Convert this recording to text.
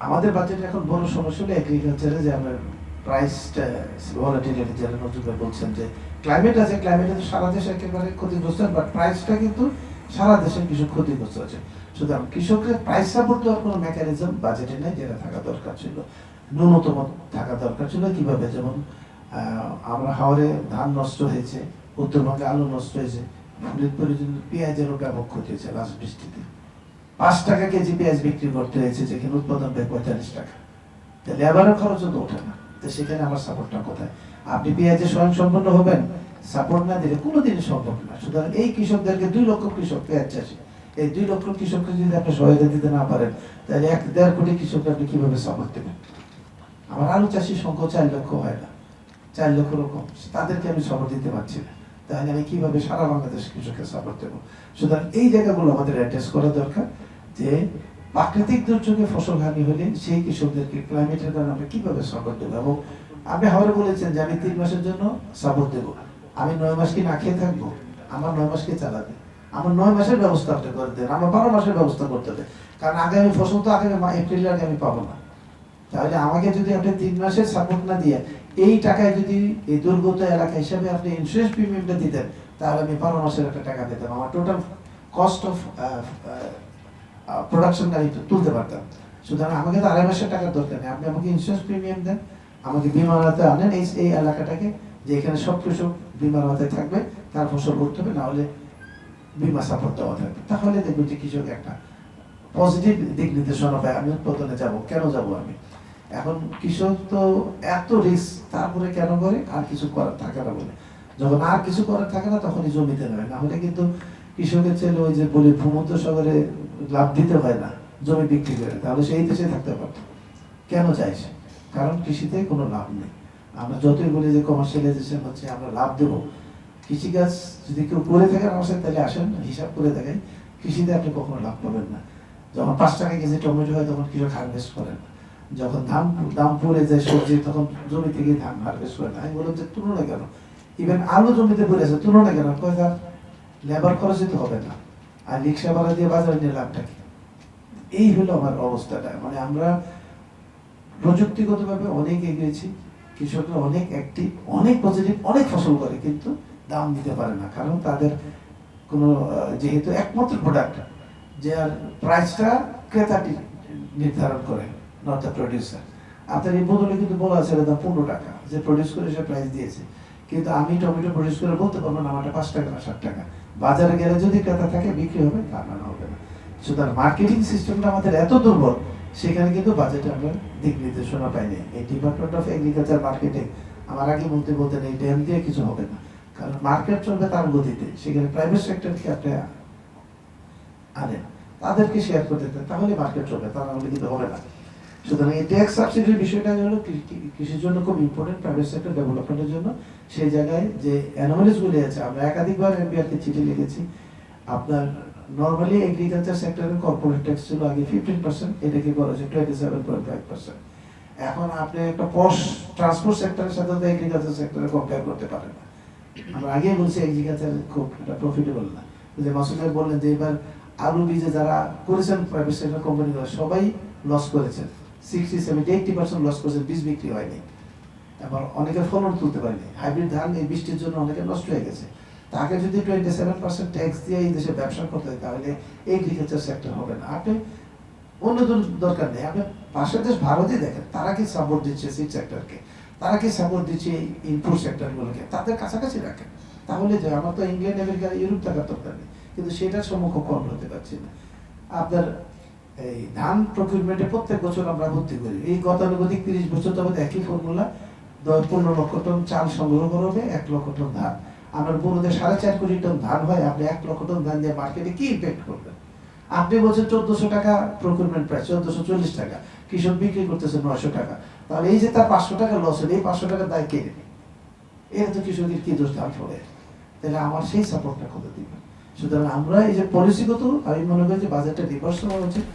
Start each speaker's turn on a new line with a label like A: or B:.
A: আমাদের বাজেটে এখন বড় সমস্যা হলো এগ্রিকালচারে, যে আমরা প্রাইসটা ভলাটিলিটি, যারা নতুন করে বলছেন যে ক্লাইমেট আছে, ক্লাইমেটে তো সারা দেশে একেবারে ক্ষতিগ্রস্ত, বাট প্রাইসটা কিন্তু সারা দেশের কৃষক ক্ষতিগ্রস্ত আছে। সুতরাং কৃষকদের প্রাইস সাপোর্ট দেওয়ার কোনো মেকানিজম বাজেটে নেই, যেটা থাকা দরকার ছিল, ন্যূনতম থাকা দরকার ছিল। কিভাবে? যেমন আমরা হাওড়ে ধান নষ্ট হয়েছে, উত্তরবঙ্গে আলু নষ্ট হয়েছে, ফরিদপুরে পেঁয়াজেরও ব্যাপক ক্ষতি হয়েছে লাস্ট বৃষ্টিতে। 5 টাকা কেজি পেঁয়াজ বিক্রি করতে হয়েছে, যেখানে উৎপাদন ব্যয় 45 টাকা। লেবারের খরচও তো ওঠে না, তো সেখানে আমার সাপোর্টটা কোথায়? আপনি পেঁয়াজে স্বয়ং সম্পন্ন হবেন, সাপোর্ট না দিলে কোনোদিনই সম্ভব না। সুতরাং এই কৃষকদেরকে 2 লক্ষ কৃষক, পেঁয়াজ চাষি, এই 2 লক্ষ কৃষককে যদি আপনি সহায়তা দিতে না পারেন, তাহলে 1-1.5 কোটি কৃষককে আপনি কিভাবে সাপোর্ট দেবেন? আমার আলু চাষির সংখ্যা 4 লক্ষ হয় না, 4 লক্ষ রকম, তাদেরকে আমি সাপোর্ট দিতে পারছি না, তাহলে আমি কিভাবে সারা বাংলাদেশ কৃষককে সাপোর্ট দেবো? সুতরাং এই জায়গাগুলো আমাদের অ্যাড্রেস করা দরকার, যে প্রাকৃতিক দুর্যোগে ফসল হানি হলে সেই কৃষকদেরকে ক্লাইমেটের কারণে আমরা কিভাবে সাপোর্ট দেবো। এবং আপনি হাওড়ে বলেছেন যে আমি 3 মাসের জন্য সাপোর্ট দেবো, আমি 9 মাস কি না খেয়ে থাকবো? আমার 9 মাসকে চালাবে, আমার 9 মাসের ব্যবস্থা আপনি করে দেন, আমার 12 মাসের ব্যবস্থা করতে হবে, কারণ আগামী ফসল তো আগামী এপ্রিলের আগে আমি পাবো না। তাহলে আমাকে যদি আপনি 3 মাসের সাপোর্ট না দিয়ে এই টাকায় যদি এই দুর্গত এলাকা হিসাবে আপনি ইন্স্যুরেন্স প্রিমিয়ামটা দিতেন, তাহলে আমি 12 মাসের একটা টাকা পেতাম, আমার টোটাল কস্ট অফ প্রোডাকশনটা আমি তুলতে পারতাম। সুতরাং আমাকে তো 2.5 মাসের টাকার দরকার নেই, আপনি আমাকে ইন্স্যুরেন্স প্রিমিয়াম দেন, আমাকে বিমার আওতায় আনেন এই এলাকাটাকে, যে এখানে সব কৃষক বিমার আওতায় থাকবে, তার ফসল করতে হবে, না হলে বিমা সাপোর্ট দেওয়া থাকবে। তাহলে দেখবেন যে কৃষক একটা পজিটিভ দিক নির্দেশনা পায়, আমি উৎপাদনে যাব, কেন যাব আমি? এখন কৃষক তো এত রিস্ক, তারপরে কেন করে? আর কিছু করার থাকে না বলে। যখন আর কিছু করার থাকে না, তখনই জমিতে নেবে, না হলে কিন্তু কৃষকের ছেলে ওই যে বলি ভূমধ্য সাগরে লাভ দিতে হয় না, জমি বিক্রি করে, তাহলে সেই দেশে থাকতে পারত। কেন চাইছে? কারণ কৃষিতে কোনো লাভ নেই। আমরা যতই বলি যে কমার্শিয়ালাইজেশন হচ্ছে, আমরা লাভ দেবো, কৃষিকাজ যদি কেউ করে থাকেন আমার সাথে, তাহলে আসেন হিসাব করে দেখেন, কৃষিতে আপনি কখনো লাভ পাবেন না। যখন 5 টাকা কেজি টমেটো হয়, তখন কৃষক হারভেস্ট করেন না। যখন দাম পড়ে যায় সবজি, তখন জমি থেকে ধান হারভেস্ট করে না। আমি বললাম যে তুলনা কেন? ইভেন আলু জমিতে পড়ে আছে, তুলনা কেন? কয়েকটা লেবার খরচই তো হবে না, আর রিক্সা ভাড়া দিয়ে বাজারে নিয়ে লাভটা কি? এই হলো আমার অবস্থাটা। মানে আমরা প্রযুক্তিগতভাবে অনেক এগিয়েছি, কৃষকরা অনেক অ্যাক্টিভ, অনেক পজিটিভ, অনেক ফসল করে, কিন্তু দাম দিতে পারে না, কারণ তাদের কোনো যেহেতু একমাত্র প্রোডাক্ট, যে আর প্রাইসটা ক্রেতাটি নির্ধারণ করে, নট দ্য প্রডিউসার। আপনার এই বদলে কিন্তু বলা আছে দাম 15 টাকা, যে প্রডিউস করে সে প্রাইস দিয়েছে, কিন্তু আমি টমেটো প্রডিউস করে বলতে পারবো না আমারটা 5 টাকা না 60 টাকা। বাজারে গেলে যদি ক্রেতা থাকে বিক্রি হবে, তা না হবে না। সুতরাং মার্কেটিং সিস্টেমটা আমাদের এত দুর্বল, সেখানে কিন্তু বাজেটে আমরা দিক নির্দেশনা পাইনি। এই ডিপার্টমেন্ট অফ এগ্রিকালচার মার্কেটিং, আমার আগে বলতেন এই ড্যাম দিয়ে কিছু হবে না, কারণ মার্কেট চলবে তার গতিতে, সেখানে প্রাইভেট সেক্টরকে আপনি আনেন, তাদেরকে শেয়ার করতে দেন, তাহলে মার্কেট চলবে, তা না হলে কিন্তু হবে না। সুতরাং এই ট্যাক্স সাবসিডির বিষয়টা হলো কৃষির জন্য খুব ইম্পর্টেন্ট, প্রাইভেট সেক্টর ডেভেলপমেন্টের জন্য। সেই জায়গায় যে অ্যানোমালিসগুলি আছে, আমরা একাধিকবার এনবিআরকে চিঠি লিখেছি। আপনার নর্মালি এগ্রিকালচার সেক্টরের কর্পোরেট ট্যাক্স ছিল আগে 15%, এটাকে করা হয়েছে 27.5%। এখন আপনি একটা ট্রান্সপোর্ট সেক্টরের সাথে তো এগ্রিকালচার সেক্টরে কম্পেয়ার করতে পারেন না। আমরা আগেই বলছি এগ্রিকালচার খুব এটা প্রফিটেবল না। যে মাসুদ ভাই বললেন যে এবার আলু বীজে যারা করেছেন প্রাইভেট সেক্টর কোম্পানিগুলো সবাই লস করেছেন, 60-70-80% লস করেছেন, বীজ বিক্রি হয়নি, আবার অনেকের ফলন তুলতে পারেনি। হাইব্রিড ধান এই বৃষ্টির জন্য অনেকে নষ্ট হয়ে গেছে। তাকে যদি 27% ট্যাক্স দিয়ে এই দেশে ব্যবসা করতে হয়, তাহলে এগ্রিকালচার সেক্টর হবে না। আপনি অন্য দরকার নেই, আপনি পাশের দেশ ভারতই দেখেন, তারা কি সাপোর্ট দিচ্ছে সিড সেক্টরকে, তারা কি সাপোর্ট দিচ্ছে ইনপুট সেক্টরগুলোকে, তাদের কাছাকাছি রাখেন, তাহলে যে আমার তো ইংল্যান্ড, আমেরিকা, ইউরোপ থাকার দরকার নেই, কিন্তু সেটার সম্মুখীন হতে পারছি না। আপনার এই ধান প্রকিউরমেন্টে প্রত্যেক বছর আমরা ভর্তি করি, এই গতানুগতিক 30 বছর যাবত একই ফর্মুলা, 15 লক্ষ টন চাল সংগ্রহ করা হবে, 1 লক্ষ টন ধান। আমার বড়দের 4.5 কোটি টন ধান হয়, আপনি 1 লক্ষ টন ধান দিয়ে মার্কেটে কি ইম্প্যাক্ট করবেন? আপনি বলছেন 1400 টাকা প্রকিউরমেন্ট প্রাইস, 1440 টাকা, কৃষক বিক্রি করতেছে 900 টাকা, তাহলে এই যে তার 500 টাকা লস হলে এই 500 টাকার দায় কে নেবে? এটা তো কৃষকের কি দোষ ধান ফলে? তাহলে আমার সেই সাপোর্টটা কত দিবেন? সুতরাং আমরা এই যে পলিসিগত, আমি মনে করি যে বাজেটটা রিভার্স হওয়া উচিত।